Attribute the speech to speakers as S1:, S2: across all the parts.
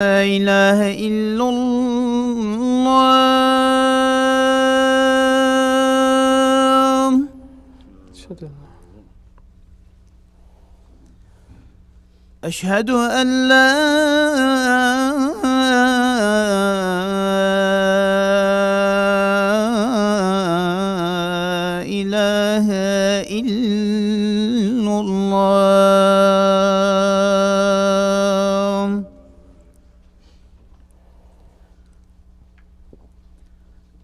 S1: لا إله إلا الله. أشهد أن لا إله إلا الله.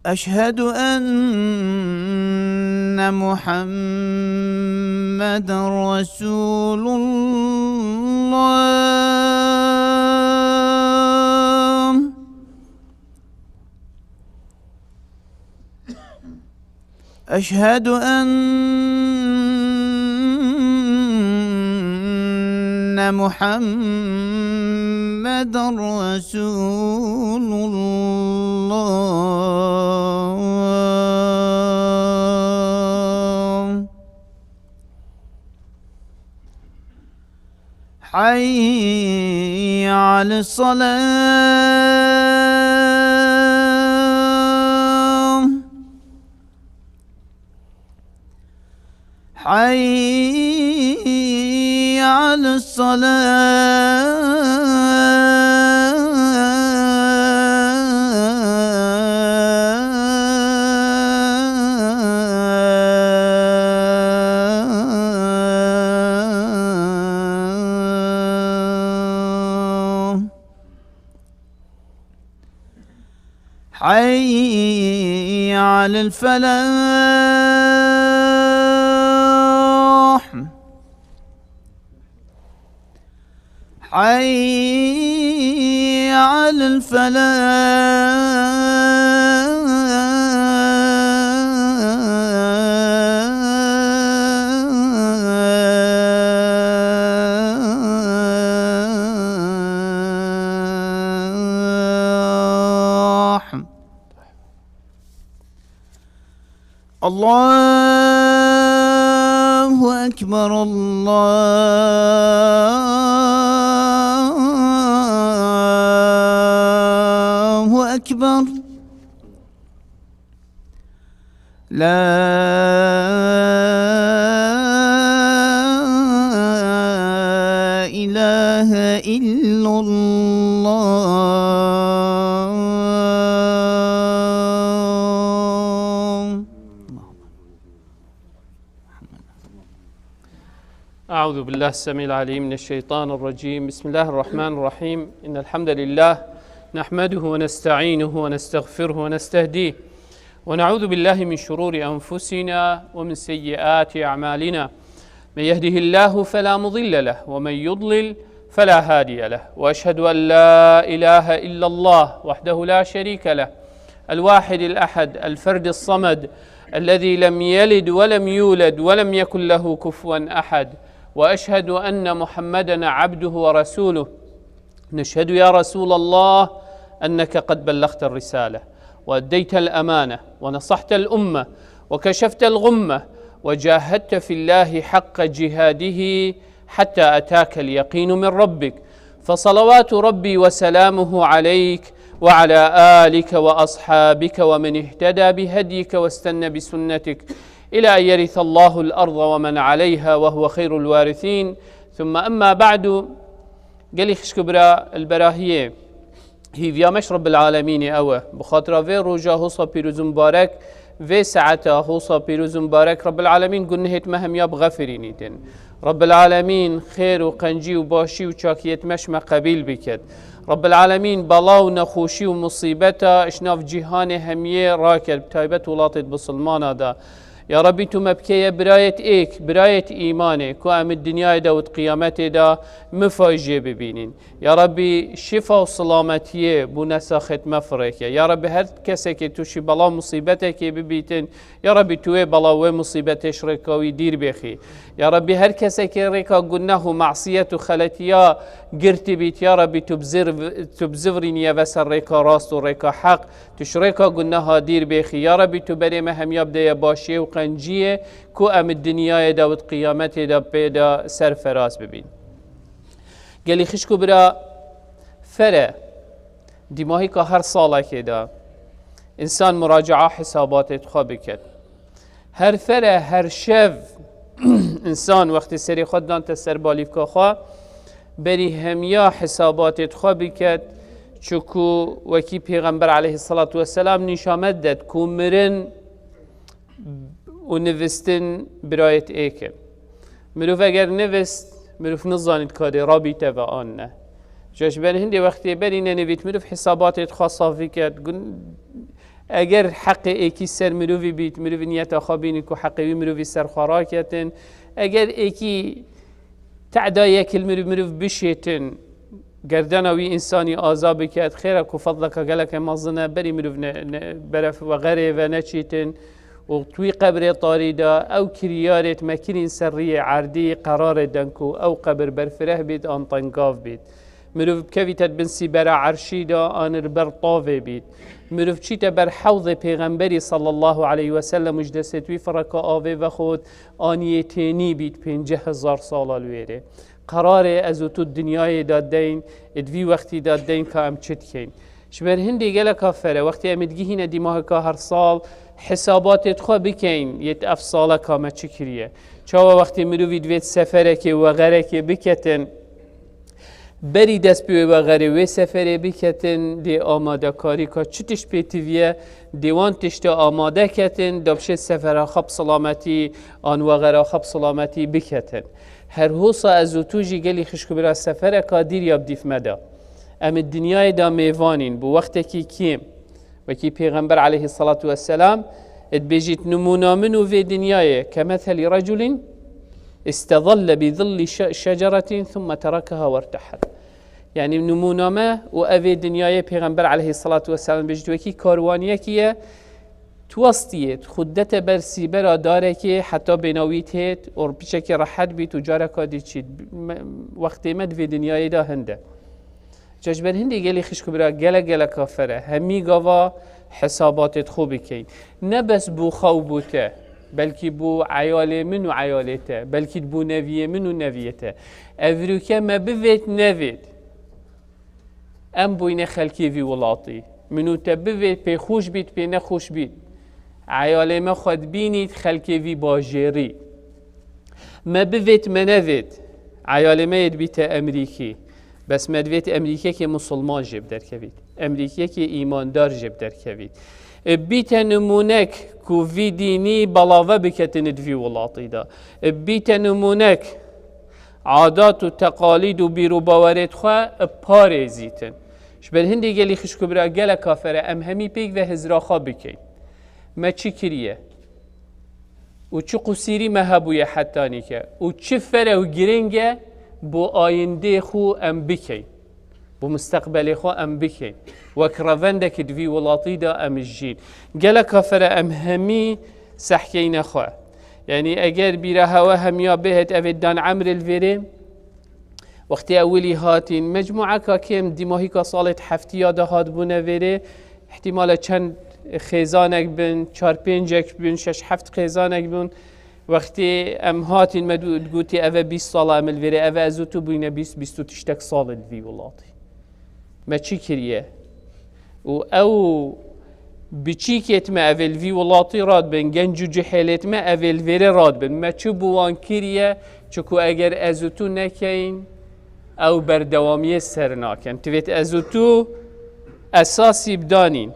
S1: أشهد أن محمد رسول الله. أشهد أن محمد رسول الله. حي على الصلاة. حي على الصلاة. حي على الفلاح. حي على الفلاح. الله أكبر الله أكبر. لا إله إلا الله.
S2: أعوذ بالله السميع العليم من الشيطان الرجيم. بسم الله الرحمن الرحيم. إن الحمد لله نحمده ونستعينه ونستغفره ونستهديه ونعوذ بالله من شرور أنفسنا ومن سيئات أعمالنا. من يهده الله فلا مضل له ومن يضلل فلا هادي له. وأشهد أن لا إله إلا الله وحده لا شريك له الواحد الأحد الفرد الصمد الذي لم يلد ولم يولد ولم يكن له كفوا أحد. وأشهد أن محمدًا عبده ورسوله. نشهد يا رسول الله أنك قد بلغت الرسالة وأديت الأمانة ونصحت الأمة وكشفت الغمة وجاهدت في الله حق جهاده حتى أتاك اليقين من ربك. فصلوات ربي وسلامه عليك وعلى آلك وأصحابك ومن اهتدى بهديك واستنى بسنتك إلى أن يرث الله الأرض ومن عليها وهو خير الوارثين. ثم أما بعد. قالي خشكبرا البراهية هي فيامش رب العالمين أوه بخاطر في رجا هوصا بيروز مبارك في ساعتها هوصا بيروز مبارك رب العالمين قلنا هيت مهم ياب غفرينيتن. رب العالمين خير وقنجي وباشي وشاكيت مش ما قبيل بكت. رب العالمين بلاو نخوشي ومصيبتا اشناف جيهان هميه راكد بتايبت ولاطت بسلمانا دا. يا ربي تو مبكية براية ايك براية ايمانك وام الدنيا دا وقيامته دا مفاجئ ببينين. يا ربي شفاء وسلامتيه بنساخت مفرك. يا ربي هر كسك توشي بلا مصيبتك ببيتن يا ربي توي بلا ومصيبتش ركاوي دير بخي. يا ربي هر كسك ركا قلناه معصية خلتيا قرت بيت يا ربي تبزفرني يا بس ركا راست وركا حق تشركا قلناها دير بخي. يا ربي تبري مهم يبدا يا باشي وقنجيه كو ام الدنيا دا وقيامته دا بيدا سرفراز ببين. قالي خشكو برا فره دیماهی که هر ساله که دا انسان مراجعه حسابات خواه بکد. هر فره هر شو انسان وقتی سری خود دان تسر بالیف که خواه بری همیا حسابات خواه بکد، چکو وکی پیغمبر علیه الصلاة والسلام نشامد داد که مرن و نوستن برایت ایکن. مروف اگر نوست مروف نزانید کاری رابطه و آن نه. جاش بر هندی وقتی بری ننوید مروف حسابات خواه صافی کرد. اگر حق ایکی سر مروفی بیت مروف نیت خوابینی که حقی مروفی سر خورا کتن. اگر ایکی تعدای کل مروف بشیتن گردنوی انسانی آزاب کرد خیره که فضلک گلک مازنه بری مروف برف و غره و نچیتن و توی قبر طاریدا او کریارت مکرین سری عردی قرار دنکو او قبر برفره بید آن طنقاف بید. مروف بکویتت بنسی برا عرشی دا آن بر طاوه بید. مروف چیتا بر حوض پیغمبری صلی الله علیه و سلم مجدستوی فرکا آوه و خود آنیه تینی بید 50,000 سال الویره. قرار از تو دنیای دادین ادوی وقتی دادین که ام چت کن. شبر هندی گله کافره وقتی امدگی هینه دیماه که هر سال حسابات خو بکن یت افصاله کامه چکریه. چاوا وقتی مروی دوید سفره که و غره که بکتن بری دست بیوی و غره و سفره بکتن دی آماده کاری که چتش پیتویه دیوان تشت آماده کتن دبشه سفره خب سلامتی آن و غره خب سلامتی بکتن. هر حوصا از توجی گلی خشکو برا سفره که دیر یاب دیف مده. ام دنیای دا میوانین بو وقتی که کیم وكي پیغمبر عليه الصلاة والسلام اتبجيت نمونا منو في دنياي كمثل رجل استظل بظل شجرة ثم تركها وارتحل. يعني نمونا ما وأفي دنياي پیغمبر عليه الصلاة والسلام بجيت وكي كاروانية كيه توستيت خدت برسي برا داركي حتى بناويتهت اور بشكل راحت بيت وجاركا دي تشيد وقت مد في دنياي دا هنده. جشبر هندی گلی خشکو برا گله کافره همی گاوا حسابات خوبی کن نه بس بو خوبوته بلکی بو عیال من و عیالته بلکی بو نویه من و نویته افروکه ما بوید نوید ام بوینه خلکی وی ولاتی منو تبوید پی خوش بید پی نخوش بید عیال ما خود بینید خلکی وی باجری ما بوید منوید عیال ما ید بیت امریکی بس مدویت امریکا که مسلمان جب در کوید امریکا که ایماندار جب در کوید بیت نمونک کو وی دینی بلاوه بکتن دوی ولاتی دا بیت نمونک عادات و تقالید و بیرو باورت خواه پارزیتن شبر هندی گلی خشکو برا گل کافره ام همی پیک و هزراخا بکن ما چی کریه و چی قصیری مهبویه حتی نیکه و چی فره و گرنگه بو آینده خو ام بکی بو مستقبل خو ام بکی و کروندک دوی ولاتی دا ام الجین گله کافر ام همی سحکین خو یعنی اگر بیره هوا همیا بهت اودان عمر الویره وقتی اولی هاتین مجموعه که کم دیماهی که سالت هفتی یاده هات بونه ویره احتمال چند خیزانک بین 4-5 بین 6-7 خیزانک بین وقتی ام هاتین مدود گوتی اوه 20 سال عمل ویره اوه ازو تو بینه 20 تشتک سال الوی ولاتی ما چی کریه و او بچی کت ما اوه الوی ولاتی راد بین گنج و جحیلت ما اوه الویره راد بین ما چی بوان کریه چکو اگر ازو تو نکین او بردوامی سر ناکن تویت ازو تو اساسی بدانین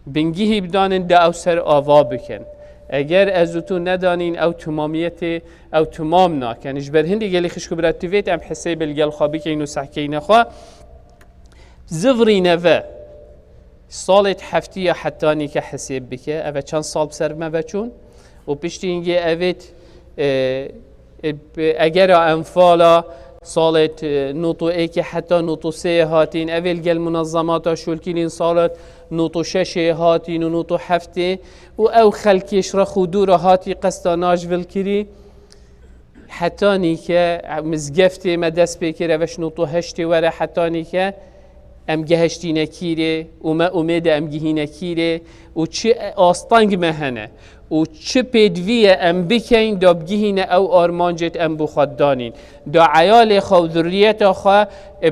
S2: بنگیهی بدانین دا او سر آوا بکن اگر ازو تو ندانین او تمامیت او تمام ناکن اجبر هندی گلی خشکو برات تویت ام حسیب الگل خوابی که اینو سحکی نخواه زفری نوه سالت هفتی حتانی که حسیب بکه اوه چند سال بسر ما چون و پشتی اینگه اوید اگر انفالا سالت نوتو ایک حتی نوتو 3 هاتین اول گل منظمات شولکین سالت نوتو 6 هاتین و نوتو 7 و او خلکیش را خودو را هاتی قصدا ناجول کری حتی نیکه مزگفت ما دست بکره وش نوتو 8 وره حتی نیکه ام گهشتینه کیره و ما امید ام گهینه کیره و چه آستانگ مهنه و چه پیدویه ام بکین دا بگهینه او آرمانجت ام بخواد دانین دا عیال خو ذریت خو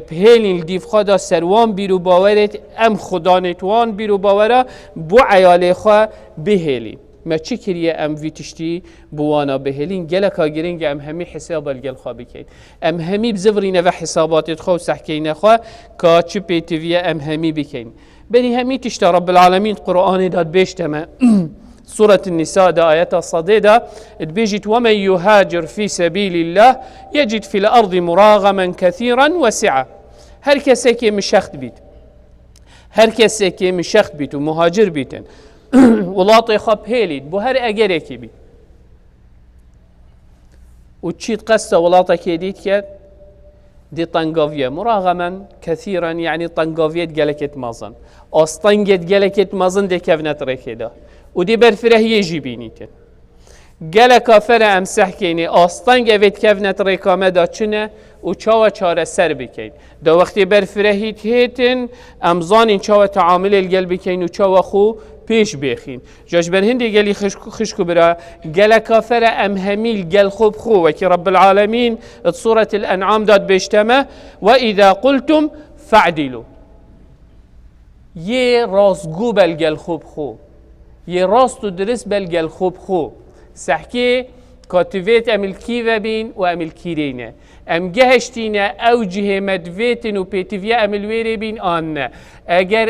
S2: بهیلین دیف خو دا سروان بیرو باورت ام خدا نتوان بیرو باورا بو عیال خو بهیلین ما چی کریه ام وی تشتی بوانا بهلین گله کا گرینگ ام همی حساب الگل خوا بکین ام همی بزورینه و حسابات خو سحکینه خوا کا چی پیتویه ام همی بکین بنی همی تشتا رب العالمین قرآن داد بیشتمه سورة النساء دا آيات صديدة تبيجت ومن يهاجر في سبيل الله يجد في الأرض مراغما كثيرا وسعة هر کسی که مشخت بید هر کسی که مشخت بید و مهاجر بیتن ولاطي خب هيليد بو هر اگريكي بي وتشيت قصة ولاطة كيديت كات دي طنقافية مراغما كثيرا يعني طنقافية قالكت مازن أصطنقت قالكت مازن دي كفنت ريكيدا ودي برفره يجي بينيتن قالك فرا امسح كيني أصطنق افيت كفنت ريكامة دا چنه و چاوا چاره سر بکین دا وقتی برفرهیت هیتن امزان چاوا تعامل الگل بکین و چاوا خو پیش بخین جاش بر هندی گلی خشکو برا گل کافر ام همیل گل خوب خو و که رب العالمین سورة الانعام داد بیشتمه و اذا قلتم فعدلو یه راستگو بلگل خوب خو یه راست و درست بلگل خوب خو سحکی کاتویت املکی و بین و املکی رینه ام گهشتینه او جهه مدویتن و پیتویه املویره بین آن نه اگر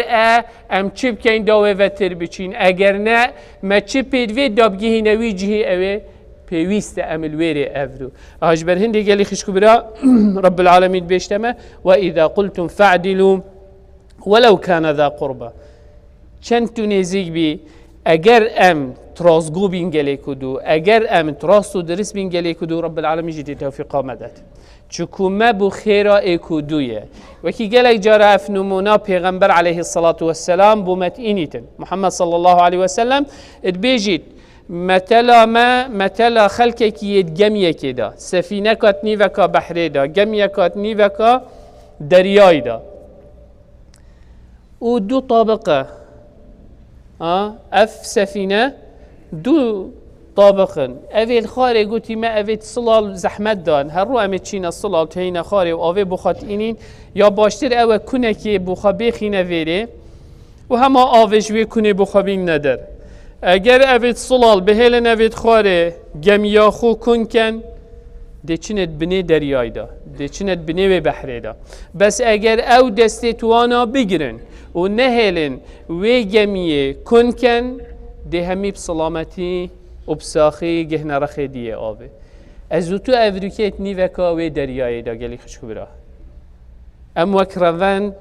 S2: ام چی بکن داوه وتر بچین اگر نه ما چی پیدوید داب گهینوی جهه اوه پیویست املویره افرو آج بر هنده گلی خشکو برا رب العالمین بیشتمه و اذا قلتم فعدلوا ولو كان ذا قربه چند تو نزیگ بی اگر ام ترازگو بین گلی کدو اگر ام تراستو درس بین گلی کدو رب العالمین جدی توفیقا مدد چکو ما بو خیرا ایکودویه وکی گلک جارا افنمونا پیغمبر علیه الصلاة والسلام بو متئینیتن محمد صلی الله علیه وسلم ادبیجید مثلا خلقه کیید گمیه که دا سفینه کات نیوکا بحره دا گمیه کات نیوکا دریای دا و دو طابقه اف سفینه دو طابقا اویل خاره گوتی ما اوید صلال زحمت دان هر رو امید چین صلال تهین خاره و آوی بخواد اینین یا باشتر او کنه که بخوا بخینه ویره و همه آویجوی کنه بخوا بین ندر اگر اوید صلال به هیلن اوید خاره گمیا خو کن کن ده چند بنی دریای دا ده چند بنی بحره دا بس اگر او دستی توانا بگیرن و نهیلن وی گمیه کن کن ده همی بسلامتی و بساخی گهنه رخی دیه آبه از تو افریکیت نیوکا و دریای دا گلی خشکو برا ام وکروان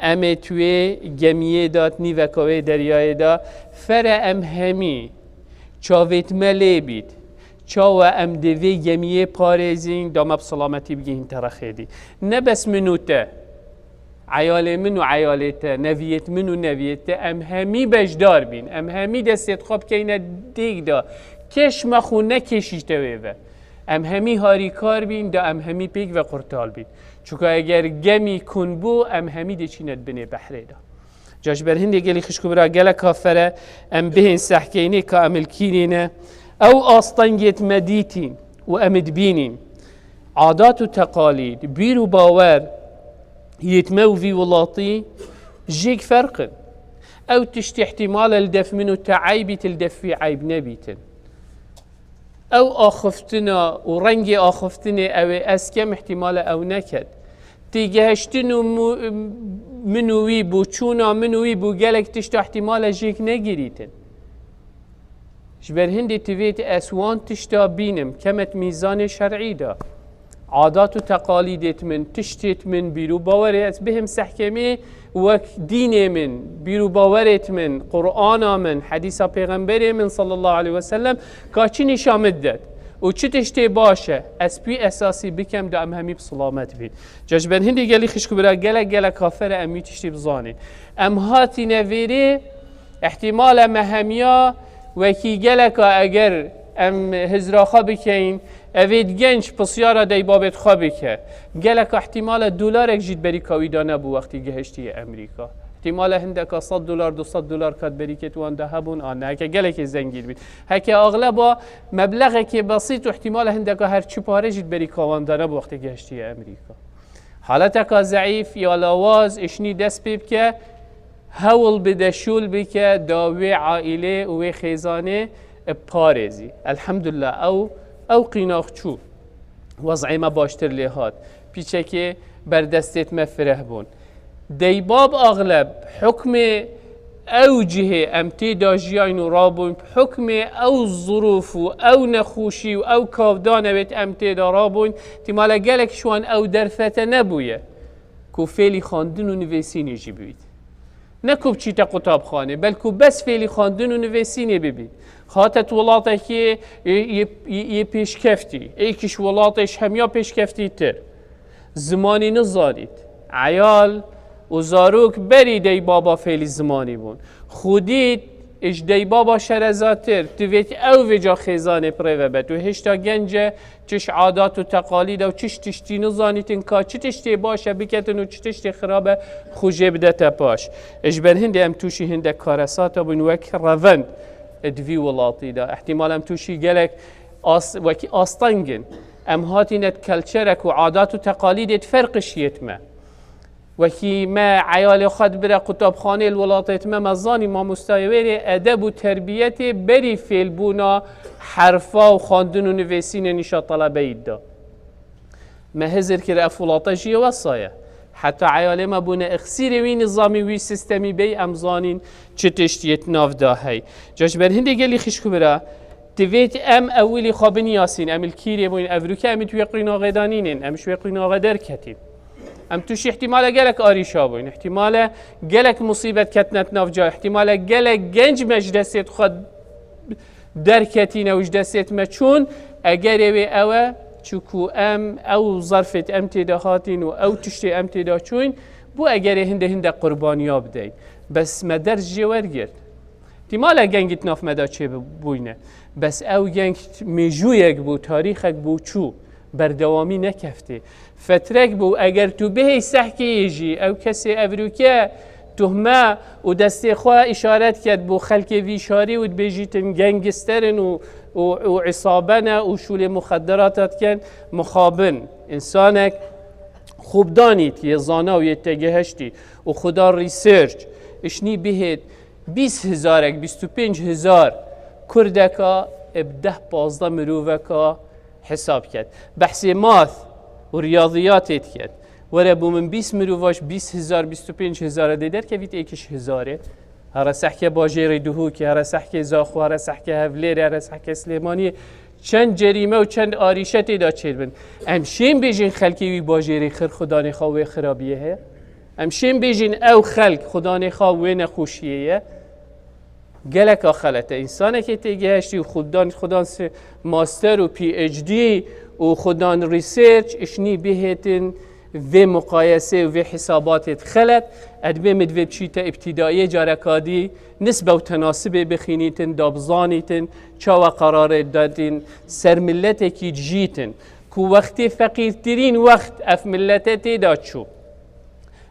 S2: ام توی گمیه داد نیوکا و دریای دا فر ام همی چاویت ملی بید چاو ام دوی گمیه پارزین دام بسلامتی بگین ترخی دی نبس منوته عیال من و عیالته نویت من و نویته ام همی بجدار بین ام همی دستت خواب که اینه دیگ دا کش مخو نکشیشته ویوه ام همی هاری کار بین دا ام همی پیگ و قرطال بین چون اگر گمی کن بو ام همی ده چیند بینه بحره دا جاش بر هنده گلی خشکو برا گله کافره ام بهین سحکینه که امل کینینه او آستانگیت مدیتین و امد بینین عادات و تقالید بیر و باور يتمو في ولاطي جيك فرق او تشتي احتمال الدف منه تعيبي تلدف في عيب نبيتن او اخفتنا ورنجي اخفتني او اسكم احتمال او نكد تيجهشتنو منوي بو چونا منوي بو قالك تشتي احتمال جيك نگيريتن جبر هندي تفيت اسوان تشتا بينم كمت ميزان شرعي دا عادات و تقاليدت من تشتت من بيرو باورت بهم سحكمي وك دين من بيرو باورت من قرآن من حديث پیغمبر من صلى الله عليه وسلم كاچي نشامدد و چه تشتی باشه اسبی اساسی بکم دا ام همی بسلامت بید جاجبن هندی گلی خشکو برا گله کافر امی تشتی بزانین ام هاتی نویره احتمال مهمیا وکی گله که اگر ام هزراخا بکین اوید گنج پسیارا دی بابت خوابی که گلک احتمال دلارک جید بری کاویدا نبو وقتی گهشتی امریکا احتمال هندکا $100 $200 کات بری که تو آن دهبون آن نه که گلک زنگیر بید هک اغلبا مبلغی که بسیط و احتمال هندکا هر چی پاره جید بری کاواندا نبو وقتی گهشتی امریکا حالتکا ضعیف یا لواز اشنی دست بیب که هول بده شول بکه داوی عائله و خیزانه پارزی الحمدلله او قیناخ چو وضعی ما باشتر لیهات پیچه که بردستت مفره بون دیباب اغلب حکم او جهه امتی داجیاین و رابون حکم او ظروف و او نخوشی و او کافدان بیت امتی دا رابون تیمالا گلک شوان او درفته نبویه که فعلی خواندن و نویسینی جی بید نکوب چی تا قطاب خانه بلکه بس فعلی خواندن و نویسینی ببید خاطت ولاته که یه پیشکفتی ایکش ولاتش هم یا پیشکفتی تر زمانی نزارید عیال و زاروک بری دی بابا فعلی زمانی بون خودید اش دی بابا شرزاتر تویت او وجا خیزانه پریوه بد و هشتا گنجه چش عادات و تقالید و چش تشتی نزانیتن که چه تشتی باشه بکتن و چه تشتی خرابه خوجه بده تپاش اش بر هنده ام توشی هنده کارساتا بون وک روند ادوی ولاتی دا احتمال ام توشی گلک وکی آستانگن ام هاتینت کلچرک و عادات و تقالیدت فرقش یتمه وکی ما عیال خود بره قطابخانه الولاتت ما مزانی ما مستایویر ادب و تربیت بری فیل بونا حرفا و خواندن و نویسین نشا طلبه اید دا ما هزر که رأف ولاتا جیه وصایه حتی عیال ما بونه اخسیر وی نظامی وی سیستمی بی امزانین چه تشتیت ناف دا هی جاش بر هنده گلی خشکو بره دویت ام اولی خوابنی یاسین ام الکیری بوین افروکه ام توی قینا غدانینین ام شوی قینا غدر کتین ام توش احتمال گلک آریشا بوین احتمال گلک مصیبت کتنت ناف جا احتمال گلک گنج مجدسیت خود درکتین و جدسیت مچون اگر اوی اوه چکو ام او ظرفت ام تداهاتین و او تشتی ام تدا چون بو اگر هنده قربانیا بدین بس مدرج جوار گرد احتمال گنگت ناف مدا چه بوینه بس او گنگ میجویک بو تاریخک بو چو بردوامی نکفته فترک بو اگر تو به سحکی یجی او کسی افروکه تهمه و دستی خواه اشارت کرد بو خلک ویشاری و بیجیتن گنگسترن و عصابنه و شول مخدراتت کن مخابن انسانک خوب دانید یه زانا و یه تگهشتی و خدا ریسرچ اشنی بهید 20,000 25,000 کردکا ابده 15 مروفکا حساب کرد بحثی ماث و ریاضیاتت کرد وره بو من 20 مروفاش 20,000 25,000 دیدر که ویت ایکش هزاره هر سحکه باجری دهوکی هر سحکه زاخو هر سحکه هفلیر هر سحکه سلیمانی چند جریمه و چند آریشتی دا چید بند امشین بیجین خلکی وی باجری خیر خدا نخواه خرابیه هی امشین بیجین او خلق خدا نخواه نخوشیه گلک آخلته انسانه که تیگه هشتی و خودان ماستر و پی اچ دی و خودان ریسرچ اشنی بهتن و مقایسه و حساباتت خلط ادبه مدوه بچیتا ابتدایی جارکادی نسبه و تناسبه بخینیتن دابزانیتن چاوا قرار دادین سر ملت کی جیتن کو وقتی فقیرترین وقت اف ملت داد شو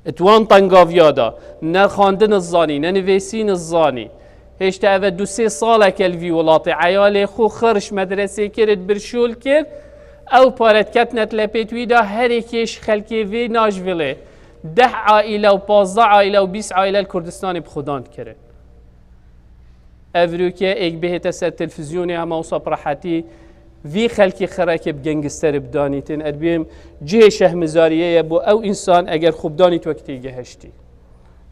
S2: اتوان طنگاویادا نه خواندن الزانی نه نویسین الزانی هشتا اوه 2-3 ساله کلوی ولاتی عیال خو خرش مدرسه کرد برشول کرد او پارت کتنت لپیتوی دا هر یکیش خلکی وی ناجوله 10 عائله و 15 عائله و 20 عائله کردستان بخودان کرد افروکه ایک بهت سر تلفزیونی همه وصاب راحتی وی خلکی خراکی بگنگستر بدانیتن ادبیم جه شهمزاریه بو او انسان اگر خوب دانیت وقتی گهشتی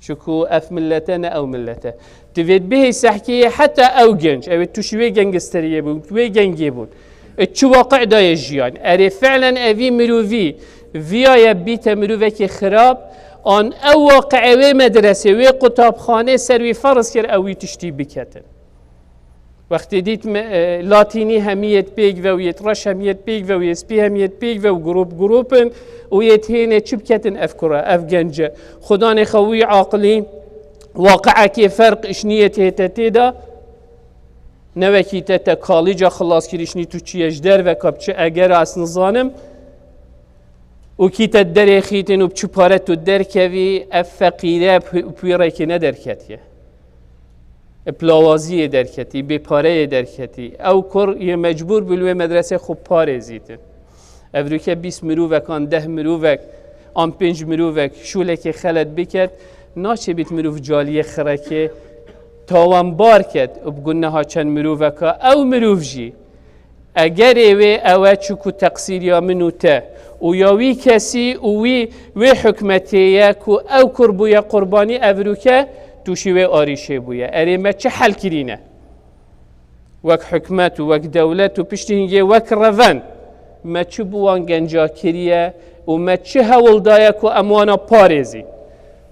S2: شكو اف ملتنا او ملته تفيد به سحكيه حتى او جنج او تشوي جنجستريه بون توي جنجي بون تشو واقع دا يجيان اري فعلا افي مروفي فيا يبيت مروفك خراب ان او واقع وي مدرسه وي قطاب خانه سروي فرض كر او تشتي بكتن وقتی دیت لاتینی همیت پیگ و یت رش همیت پیگ و یسپی همیت پیگ و گروپن و یت هینه چی بکتن افکره افگنجه خدا نخوی عاقلی واقعه که فرق اشنیت هتتی دا نوکیته تا کالیجا خلاص کریشنی تو چیش در و کب چه اگر از نظانم و کیت در خیتن و بچه پاره تو در کوی فقیره پیره که ندر کتیه پلاوازی در کتی به پاره در کتی او کر یه مجبور بلوه مدرسه خوب پاره زیتن افریقا 20 مروفک آن 10 مروفک آن 5 مروفک شوله که خلد بکرد ناچه بیت مروف جالی خرکه تاوان بار کرد و بگونه ها چند مروفکا او مروف جی اگر اوه چکو تقصیر یا منو تا و یاوی کسی وی حکمتیه که او کربویا قربانی افریقا توشی و آریشه بویا اریمه چه حل کرینه وک حکمت و وک دولت و پشتینگه وک روان ما چه بوان گنجا کریه و ما چه هول دایه که اموانا پارزی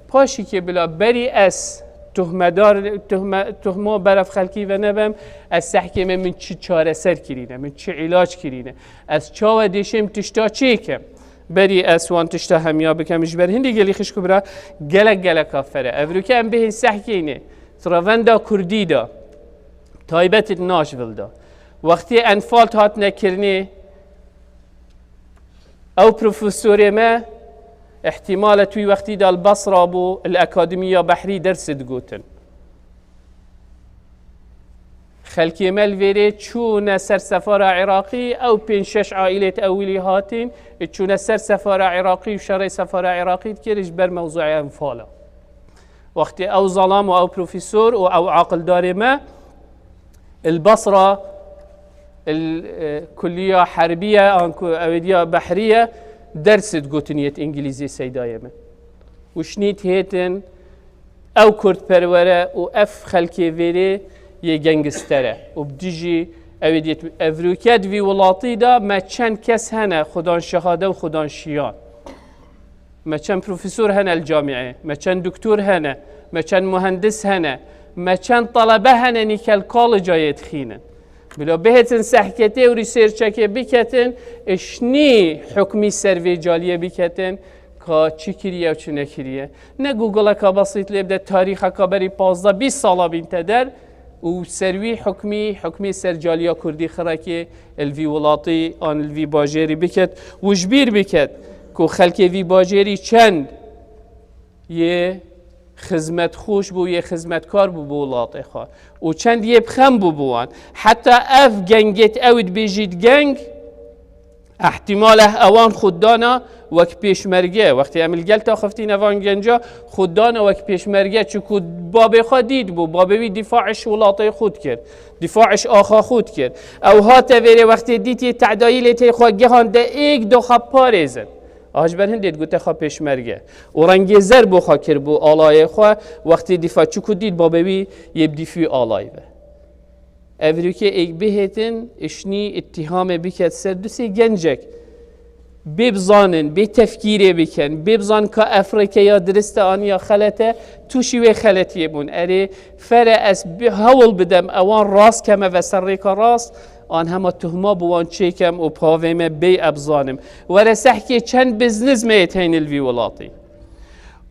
S2: پاشی که بلا بری از تهمه برف خلکی و نبم از سحکمه من چه چاره سر کرینه من چه علاج کرینه از چاو دیشم تشتا چه کم بری از وان تشتا همیا بکمش بر هندی گلی خش کبرا گلک کافره افریقا هم به سحکینه تراوندا کردی دا تایبت ناشویل دا وقتی انفال هات نکرنی او پروفسوری ما احتمال توی وقتی دال بصره بو الأكاديمية بحري درس دقوتن خلقی مل ویره چون سر سفارة عراقي او 5-6 عائلة اولی هاتين چون سر سفارة عراقي و شرع سفارة عراقي تكرش بر موضوع انفالا وقتی او ظلام و او پروفیسور و او عاقل دار ما البصرة الكلية حربية او بحرية درس گوتنیت انگلیزی سیدای من وشنیت هیتن او کرد پروره و اف خلکی ویره یه گنگستره و بدیجی اویدیت افریقا دوی ولاتی دا ما چند کس هنه خدان شهاده و خدان شیان ما چند پروفیسور هنه الجامعه ما چند دکتور هنه ما چند مهندس هنه ما چند طلبه هنه نیکل کالج آیت خینن بلا بهتن سحکته و ریسرچه که بکتن اشنی حکمی سروی جالیه بکتن که چی کریه و چی نکریه نه گوگل که بسیط لیبده تاریخ که بری 15-20 ساله بین تدر و سروی حکمی سر جالیا کردی خرا که الوی ولاتی آن الوی باجری بکت و جبیر بکت که خلک وی باجری چند یه خدمت خوش بو یه خدمتکار بو بولاته خواه و چند یه بخم بو بوان حتی اف گنگت اوید بیجید گنگ احتماله اوان خوددانا وک پیشمرگه وقتی عمل گلتا خفتین اوان گنجا خوددانا وک پیشمرگه چکو باب خود دید بو بابوی دفاعش ولاته خود کرد دفاعش آخا خود کرد او هات ویره وقتی دیتی تعدایل تی خواه گهان ده ایک دو خب پارزن آج بر هندید گوته خواه پیشمرگه و رنگ زر بو خواه کر بو آلای خواه وقتی دفاع چکو دید بابوی یب دفاع آلای به افریقا ایک بهتن اشنی اتهام بکت سر دوسی گنجک ببزانن بتفکیری بکن ببزان که افریقا درست آن یا خلطه توشی و خلطیه بون اره فره از هول بدم اوان راست کمه و سریکا راست آن همه تهمه بوان چیکم و پاویمه بی ابزانم و رسح که چند بزنس میتین الوی ولاتی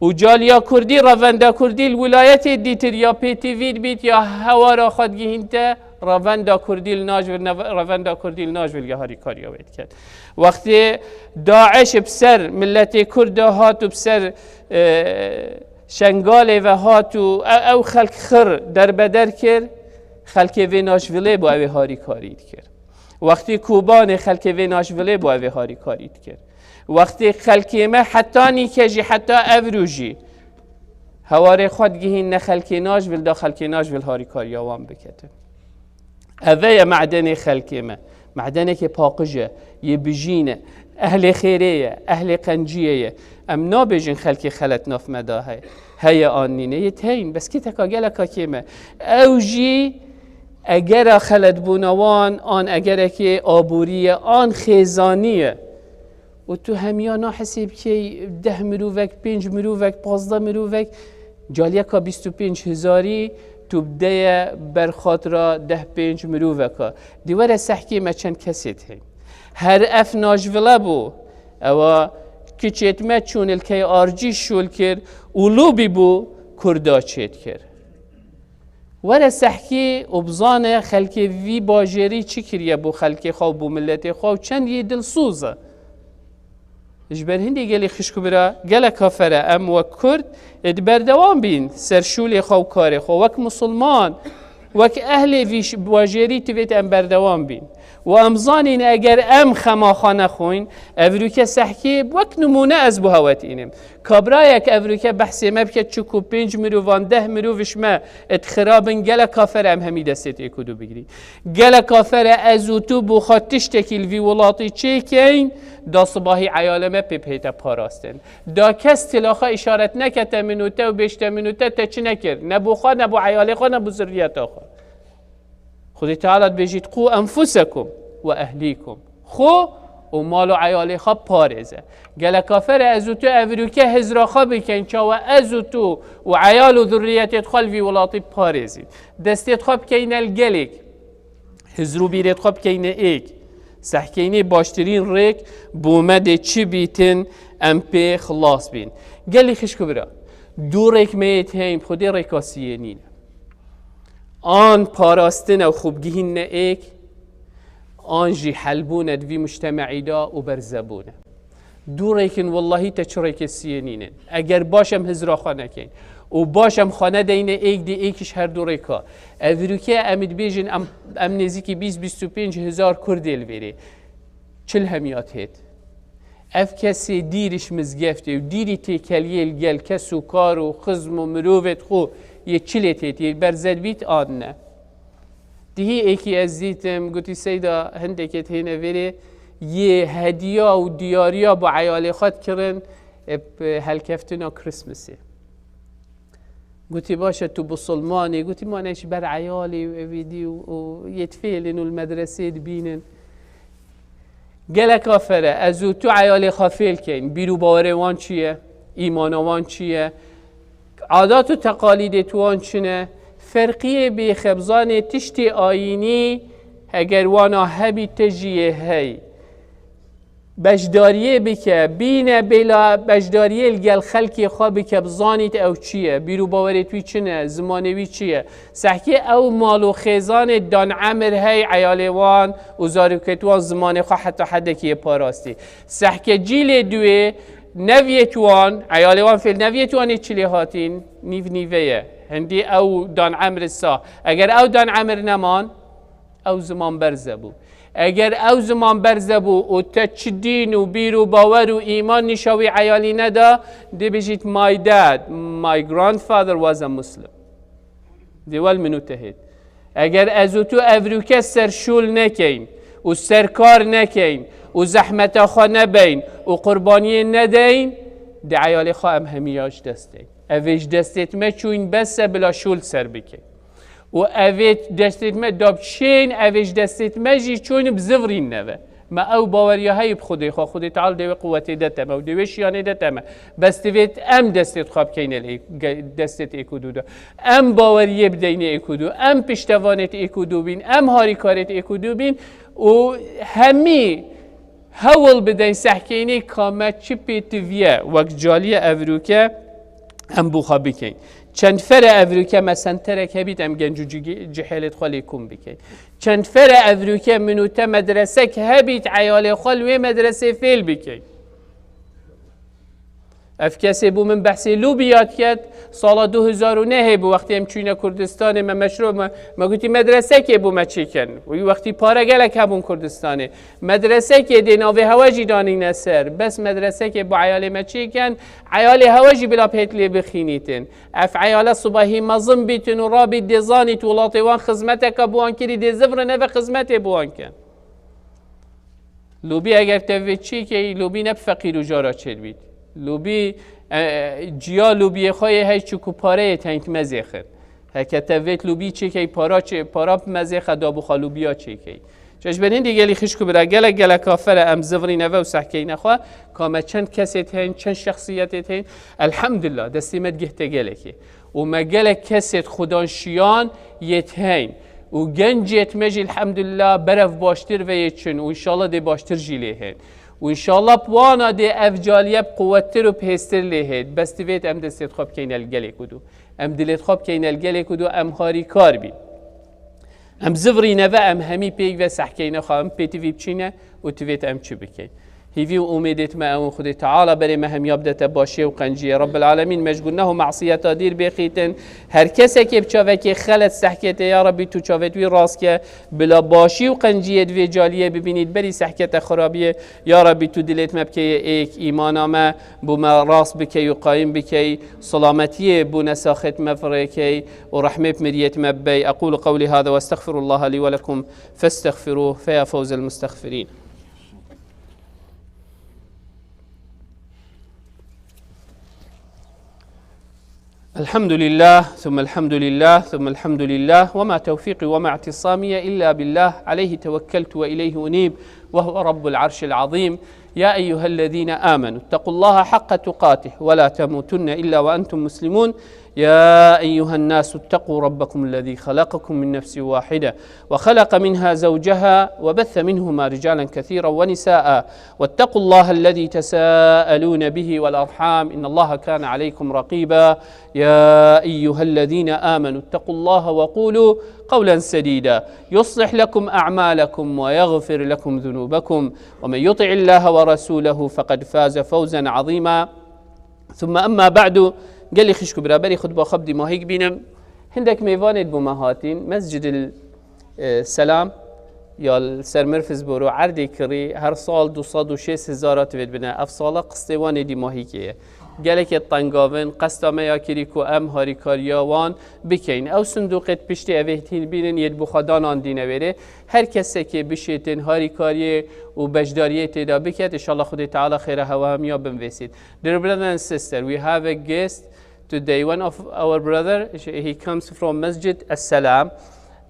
S2: و جالیا کردی روندا کردی الولایت دیتر یا پیتی وید بیت یا هوارا خود گهینته روندا کردی الناجول روندا کردی الناجول گهاری کاریا وید کرد وقتی داعش بسر ملت کرد هات و بسر شنگال و هات و او خلق خر در بدر کرد خلق وی ناجوله با اوی هاری کارید کرد وقتی کوبان خلق وی ناجوله با اوی هاری کارید کرد وقتی خلقی ما حتی نیکجی حتی افروجی هواره خود گهین نه خلقی ناجول دا خلقی ناجول هاری کاری آوان بکته اوه معدن خلقی ما معدنه که پاقجه یه بجینه اهل خیریه اهل قنجیه ام نابجین خلقی خلط ناف مداهی هیا آنینه یه تین بس که تکاگل کاکیمه اوجی اگر خلط بونوان آن اگر که آبوریه آن خیزانیه و تو همیانا حسیب که 10 مروفک 5 مروفک 15 مروفک جالیه که 25,000 تو بده برخاطر 10-5 مروفکا دیواره سحکی ما چند کسیت هی هر اف ناجوله بو او کچیت ما چون الکی آرجی شول کرد اولو بی بو کردا چیت کرد ولا سحکی وبزانه خلک وی باجری چی کریه بو خلک خو بو ملت خو چند یه دلسوزه اجبر هندی گلی خشکو برا گله کافره ام و کرد ادبردوام بین سرشول خو کار خو وک مسلمان وک اهل ویش باجری تویت ام بردوام بین و امزانین اگر ام خماخانه خوین افروکه سحکی وک نمونه از بهوت اینم کابرای یک افروکه بحثی مبکت چکو 5 مروان 10 مروش ما اتخرابن گله کافر ام همی دستت اکودو بگیری گله کافر ازوتو بخاتش تکیل وی ولاتی چه کین دا صباحی عیالمه پیتا پاراستن دا کس تلاخه اشارت نکت منوته و بیشت منوته تا چی نکر نبو خواه نبو عیالی خواه نبو ذریت خواه خودی تعالی بجید قو انفسکم و اهلیکم خو و مال و عیالی خواه پارزه گله کافر ازوتو اوروکه هزراخا بکن چا و ازوتو و عیال و ذریتت خواه وی ولاتی پارزید دستت خواه بکین الگلیک هزرو بیرت خواه بکین ایک سحکینی باشترین ریک بومده چی بیتن ام پی خلاص بین گلی خشکو برا دو ریک میت هیم خودی ریکاسیه نینه آن پاراستن و خوبگیهن ایک آن جی حلبوند وی مجتمعی دا و برزبونه دو ریکن واللهی تا چه ریکاسیه نینه اگر باشم هزرا خانه کن و باشم خانه دینه ایک دی ایکش هر دو ریکا اوروکه امید بیجن ام نزیکی 20-25 هزار کردیل ویری چل همیات هید اف کسی دیرش مزگفته و دیری تیکلیل گل کس و کار و خزم و مروفت خو یه چلت هید یه برزد بیت آن نه دیهی ایکی از دیتم گوتی سیدا هندکت هینه ویری یه هدیا و دیاریا با عیال خود کرن هلکفتنا کریسمسی قلتي باشا تو بسلماني قلتي ما ناش بر عيالي وفيدي ويتفيلن المدرسة بينن قال كافرة ازو تو عيالي خافيل كين بيرو باوري وان چيه ايمان وان چيه عادات و تقاليد وان چنه فرقية بخبزان تشتي آيني اگر وانا هبي تجيه هاي بجداریه بکه بینه بلا بجداریه الگل خلکی خواه بکه بزانیت او چیه بیرو باورت وی چنه زمانوی چیه سحکی او مالو خیزان دان عمر هی عیالوان و زاروکتوان زمان خواه حتی حده که پاراستی سحکی جیل دوی نویتوان عیالوان فیل نویتوانی چلی هاتین نیوه هندی او دان عمر سا اگر او دان عمر نمان او زمان برزه بود اگر او زمان برزبو و تا دین و بیر و باور و ایمان نشوی عیالی ندا دی بجید my dad, my grandfather was a Muslim دیوال منو تهید اگر ازو تو اوروکه سرشول نکین و سرکار نکین و زحمت خواه نبین و قربانی ندین دی عیالی خواه ام همیاش دستین اویش دستت ما چوین بس بلا شول سر بکن و اویت دستت ما دابچین اویش دستت ما جی چون بزورین نوه ما او باوریا های بخودی خواه خودی تعال دیوی قوتی دتم و دیوی شیانه دتم بس دویت ام دستت خواب کینه دستت ایکودو دا ام باوریه بدینه ایکودو ام پشتوانت ایکودو بین ام هاری کارت ایکودو بین و همی هول بدین سحکینی کامت چی پیتویه وقت جالی اوروکه ام بوخا بکن چند فر اوروکه مثلا ترک هبید ام گنجو جحیلت خالی کن بکن چند فر اوروکه منوته مدرسه که هبید عیال خالوی مدرسه فیل بکن اف کسی بو من بحثی لوبیات کرد سال 2009 بو وقتی هم چوینه کردستان ما مشروع ما گوتی مدرسه که بو ما چی کن و وقتی پاره گلک همون کردستانه مدرسه که دیناوی هواجی دانی نسر بس مدرسه که بو عیال ما چی کن عیال هواجی بلا پیتلی بخینیتن اف عیال صباحی مظم بیتن و رابی دیزانی طولات وان خزمتک بوان کری دیزفر نوه خزمت بوان کن لوبی اگر توی چی که لوبی نب فقیر و جارا چل بید لوبی جیا لوبی خواهی هیچ چکو پاره تنک مزیخن هکتویت لوبی چی که پارا مزیخ دابو خالوبی ها چی که چش بنین دیگه لی خشکو برا گل کافر ام زفری نوه و سحکی نخواه کامه چند کسی تین چند شخصیت تین الحمدلله دستیمت گهته گله که و ما گل کسی خدانشیان یتین و گنج یتمجی الحمدلله برف باشتر و یتچن و انشالله دی باشتر جیله هن وإن شاء الله بوانا دي أفجالية بقوتر وبهستر لهيد بس تفيت أم دستيت خوب كين الجلي كدو أم دليت خوب كين الجلي كدو أم هاري كاربي أم زفري نفا أم همي بيك وسحكينا خام بيتي في بچينة وتفيت أم چو بكين هيفي وأميدت ما أون خدي تعالى بري ما هم يبدأ باشي وقنجية رب العالمين مشغولناه معصية دير بخيتن هر كسا كي بچاوكي خلت سحكيته يا ربي تو چاوتوي راسك بلا باشي وقنجية في جالية ببينيد بري سحكيته خرابية يا ربي تو دلت ما بكي ايك إيمانا ما بما راس بكي وقايم بكي سلامتي بو نساخت مفركي ورحمة مريت مبي أقول قولي هذا واستغفر الله لي ولكم فاستغفروه فيا فوز المستغفرين. الحمد لله ثم الحمد لله ثم الحمد لله وما توفيقي وما اعتصامي إلا بالله عليه توكلت وإليه أنيب وهو رب العرش العظيم. يا أيها الذين آمنوا اتقوا الله حق تقاته ولا تموتن إلا وأنتم مسلمون. يا أيها الناس اتقوا ربكم الذي خلقكم من نفس واحدة وخلق منها زوجها وبث منهما رجالا كثيرا ونساء واتقوا الله الذي تساءلون به والأرحام إن الله كان عليكم رقيبا. يا أيها الذين آمنوا اتقوا الله وقولوا قولا سديدا يصلح لكم أعمالكم ويغفر لكم ذنوبكم ومن يطع الله ورسوله فقد فاز فوزا عظيما. ثم أما بعد قال لي خشكو برابري خطبة خبدي ما هيك بينم هندك ميفاند بمهاتين مسجد السلام يا السرمرفز برو عردي كري هر سال 206,000 تبيت بنا افصاله قستوان دي ما هيكيه قالك الطنقاون قستا ما ياكريكو ام هاريكارياوان بكين او صندوقت بشتي اوهتين بينن يد بخدان آن دينه بره هر کسی که بشیتن هاریکاری و بجداریه تدا بکت ان شاء الله خدا تعالی خیر هوا هم یا بنویسید. Dear brother and sister, we have a guest today. One of our brother, he comes from Masjid As-Salam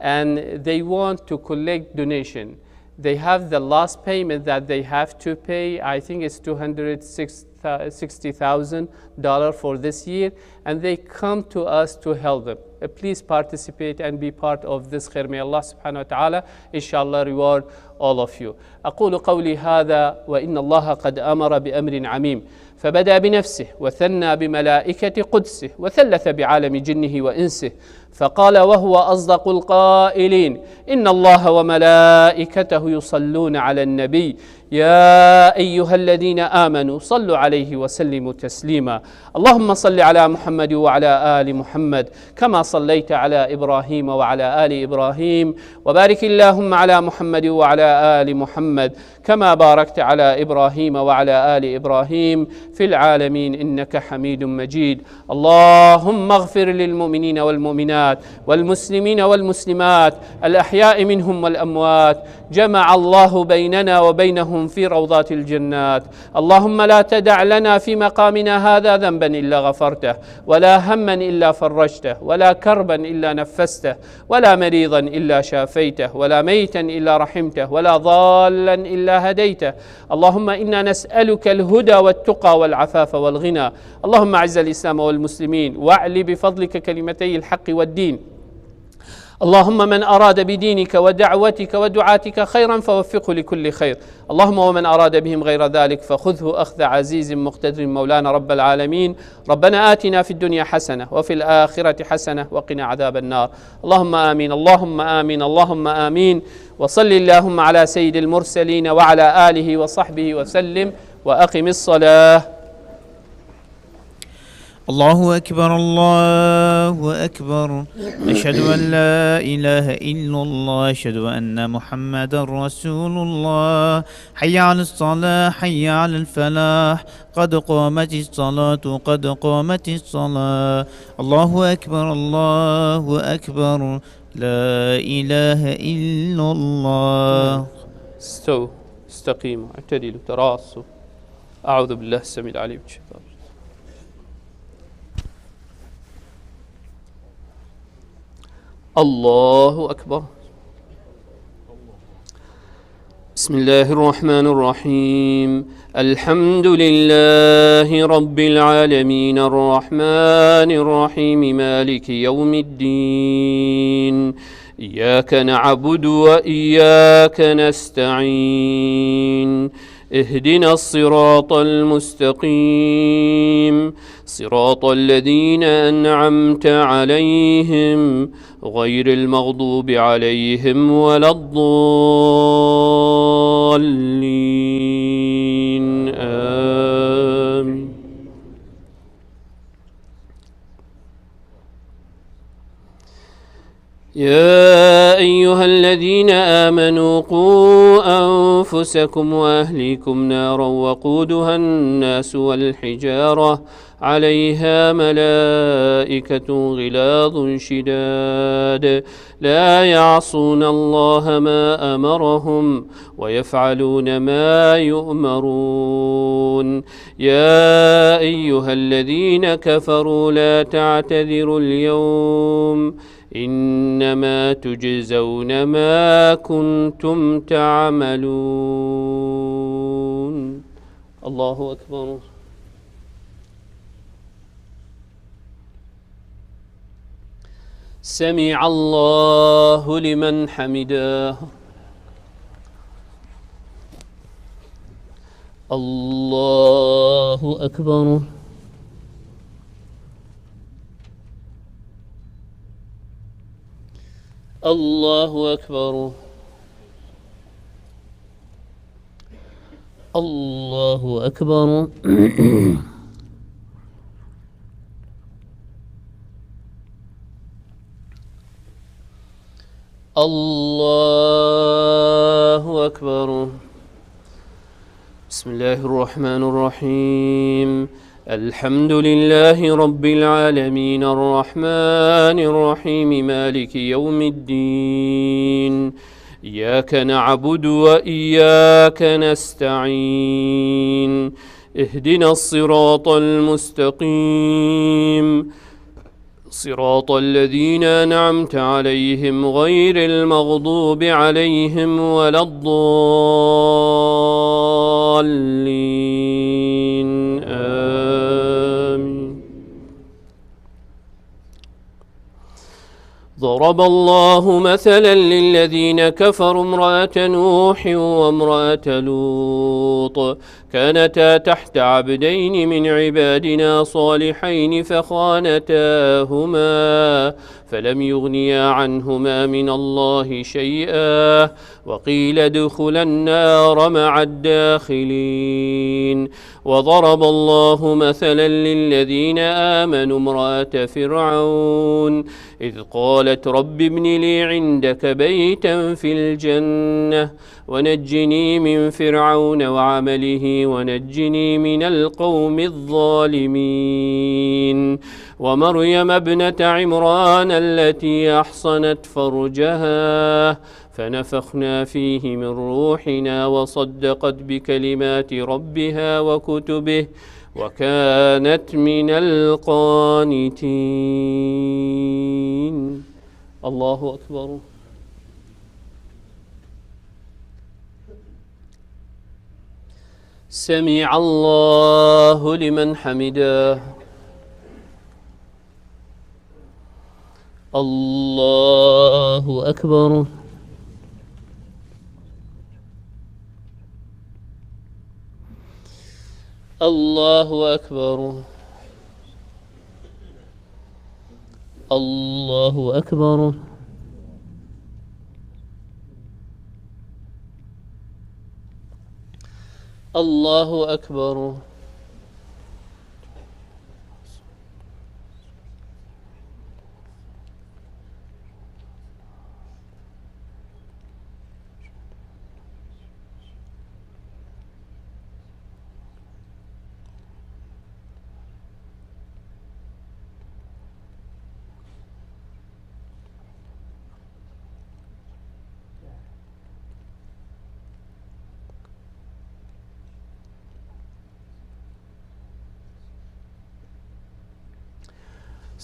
S2: and they want to collect donation. They have the last payment that they have to pay. I think it's $260,000 for this year, and they come to us to help them. Please participate and be part of this khair. May Allah subhanahu wa ta'ala inshallah reward all of you. أقول قولي هذا وإن الله قد أمر بأمر عميم فبدأ بنفسه وثنى بملائكة قدسه وثلث بعالم جنه وإنسه فقال وهو أصدق القائلين إن الله وملائكته يصلون على النبي يا أيها الذين آمنوا صلوا عليه وسلموا تسليما. اللهم صل على محمد وعلى آل محمد كما صليت على إبراهيم وعلى آل إبراهيم وبارك اللهم على محمد وعلى آل محمد كما باركت على إبراهيم وعلى آل إبراهيم في العالمين إنك حميد مجيد. اللهم اغفر للمؤمنين والمؤمنات والمسلمين والمسلمات الأحياء منهم والأموات. جمع الله بيننا وبينهم في روضات الجنات. اللهم لا تدع لنا في مقامنا هذا ذنبا إلا غفرته ولا هما إلا فرجته ولا كربا إلا نفسته ولا مريضا إلا شافيته ولا ميتا إلا رحمته ولا ضالا إلا هديته. اللهم إنا نسألك الهدى والتقى والعفاف والغنى. اللهم أعز الإسلام والمسلمين واعل بفضلك كلمتي الحق والدين. اللهم من أراد بدينك ودعوتك ودعاتك خيرا فوفقه لكل خير. اللهم ومن أراد بهم غير ذلك فخذه أخذ عزيز مقتدر مولانا رب العالمين. ربنا آتنا في الدنيا حسنة وفي الآخرة حسنة وقنا عذاب النار. اللهم آمين اللهم آمين اللهم آمين. وصل اللهم على سيد المرسلين وعلى آله وصحبه وسلم وأقم الصلاة.
S1: الله أكبر الله أكبر أشهد أن لا إله إلا الله أشهد أن محمد رسول الله. حي على الصلاة حي على الفلاح قد قامت الصلاة قد قامت الصلاة. الله أكبر الله أكبر لا إله إلا الله.
S2: استووا استقيموا اعتدلوا تراصوا. أعوذ بالله السميع العليم من الشيطان. الله أكبر. بسم الله الرحمن الرحيم. الحمد لله رب العالمين الرحمن الرحيم مالك يوم الدين إياك نعبد وإياك نستعين اهدنا الصراط المستقيم صراط الذين أنعمت عليهم غير المغضوب عليهم ولا الضالين آمين. يا أيها الذين آمنوا قوا أنفسكم وأهليكم نارا وقودها الناس والحجارة عليها ملائكة غلاظ شداد لا يعصون الله ما أمرهم ويفعلون ما يؤمرون. يا أيها الذين كفروا لا تعتذروا اليوم إنما تجزون ما كنتم تعملون. الله أكبر. سمع الله لمن حمده. الله أكبر. الله أكبر. الله أكبر. الله أكبر. بسم الله الرحمن الرحيم. الحمد لله رب العالمين الرحمن الرحيم مالك يوم الدين إياك نعبد وإياك نستعين اهدنا الصراط المستقيم صراط الذين أنعمت عليهم غير المغضوب عليهم ولا الضالين آمين. ضرب الله مثلا للذين كفروا امرأة نوح وامرأة لوط كانتا تحت عبدين من عبادنا صالحين فخانتاهما فلم يغنيا عنهما من الله شيئا وقيل ادخلا النار مع الداخلين. وضرب الله مثلا للذين آمنوا امرأة فرعون إذ قالت رب ابن لي عندك بيتا في الجنة ونجني من فرعون وعمله ونجني من القوم الظالمين. ومريم ابنة عمران التي أحصنت فرجها فنفخنا فيه من روحنا وصدقت بكلمات ربها وكتبه وكانت من القانتين. الله أكبر. سمع الله لمن حمده. الله أكبر. الله أكبر. الله أكبر. الله أكبر.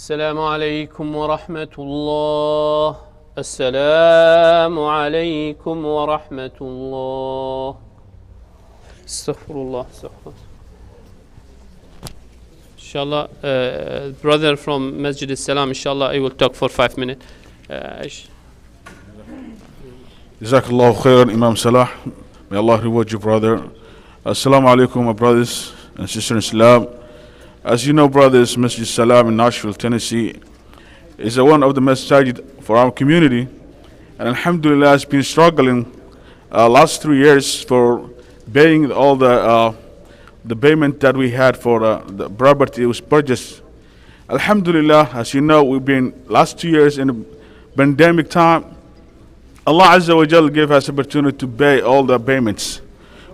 S2: السلام عليكم ورحمة الله. السلام عليكم ورحمة الله. استغفر الله. Inshallah, brother from Masjid al-Salam, inshallah, I will talk for 5 minutes.
S3: Jazakallahu khairan, Imam Salah. May Allah reward you, brother. Assalamu alaikum, my brothers and sisters in Islam. As you know, brothers, Masjid Salam in Nashville, Tennessee is one of the masajid for our community. And alhamdulillah, has been struggling last 3 years for paying all the payment that we had for the property was purchased. Alhamdulillah, as you know, we've been last 2 years in the pandemic time. Allah Azza wa Jal gave us opportunity to pay all the payments.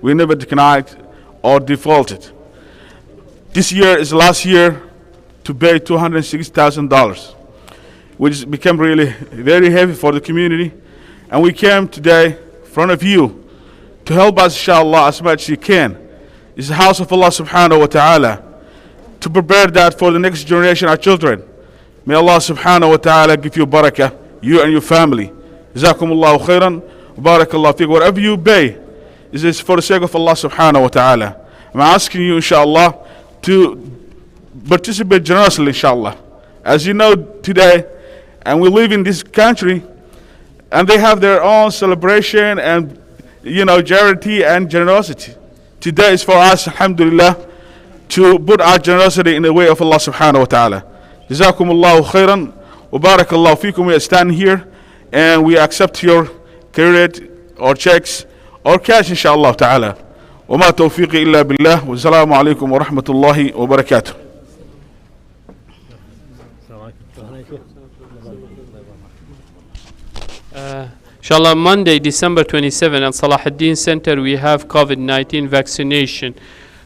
S3: We never denied or defaulted. This year is the last year to pay $206,000, which became really very heavy for the community. And we came today in front of you to help us, inshallah, as much as you can. It's the house of Allah subhanahu wa ta'ala, to prepare that for the next generation, our children. May Allah subhanahu wa ta'ala give you barakah, you and your family. Jazakumullahu khairan, barakallahu fiqh. Whatever you pay, is for the sake of Allah subhanahu wa ta'ala. I'm asking you, inshallah, to participate generously, inshallah. As you know today, and we live in this country, and they have their own celebration and, charity and generosity. Today is for us, alhamdulillah, to put our generosity in the way of Allah subhanahu wa ta'ala. Jazakumullahu khairan, wa barakallahu fikum. We are standing here, and we accept your credit or checks or cash, inshallah ta'ala. وما توفيقي إلا بالله والسلام عليكم ورحمة الله وبركاته.
S2: Inshallah, Monday, December 27 at Salahuddin Center, we have COVID-19 vaccination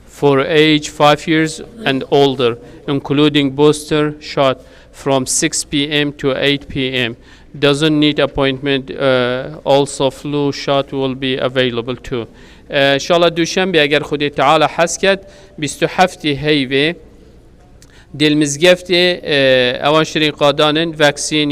S2: for age 5 years and older, including booster shot from 6 p.m. to 8 p.m. Doesn't need appointment. Also flu shot will be available too. inshallah دوشنبه اگر خودی تعالی حس کرد 27 هیوه دل مزگفت اوان شرین قادانن وکسین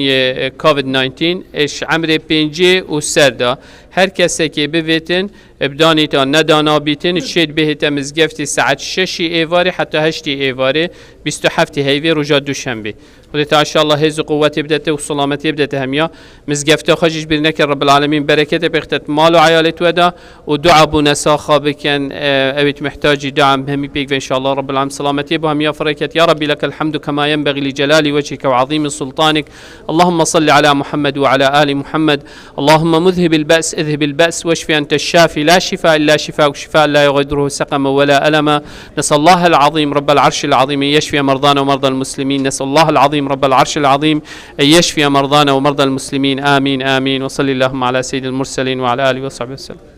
S2: کووید 19 اش عمر 5 و سردا هر کسی که بویتن ابدانیتا ندانا بیتن شید بهت مزگفت ساعت 6 ایواری حتی 8 ایواری 27 هیوه رجا دوشنبه خودی تعالی انشاءالله هز قوت بدته و سلامتی بدته همیا مزگفت خاجش برنک رب العالمین برکت بختت مال و عیالت ودا و دعا بنسا خابکن اویت محتاجی دعم همی بيك ان شاء الله رب العالمين سلامتي بهم يا فركت يا ربي لك الحمد كما ينبغي لجلال وجهك وعظيم سلطانك اللهم صل على محمد وعلى آل محمد اللهم مذهب البأس اذهب البأس واشفي أنت الشافي لا شفاء إلا شفاء شفاء لا يغادره سقما ولا ألما نسأل الله العظيم رب العرش العظيم أن يشفي مرضانا ومرضى المسلمين نسأل الله العظيم رب العرش العظيم أن يشفي مرضانا ومرضى المسلمين آمين آمين وصلي اللهم على سيد المرسلين وعلى آله وصحبه وسلم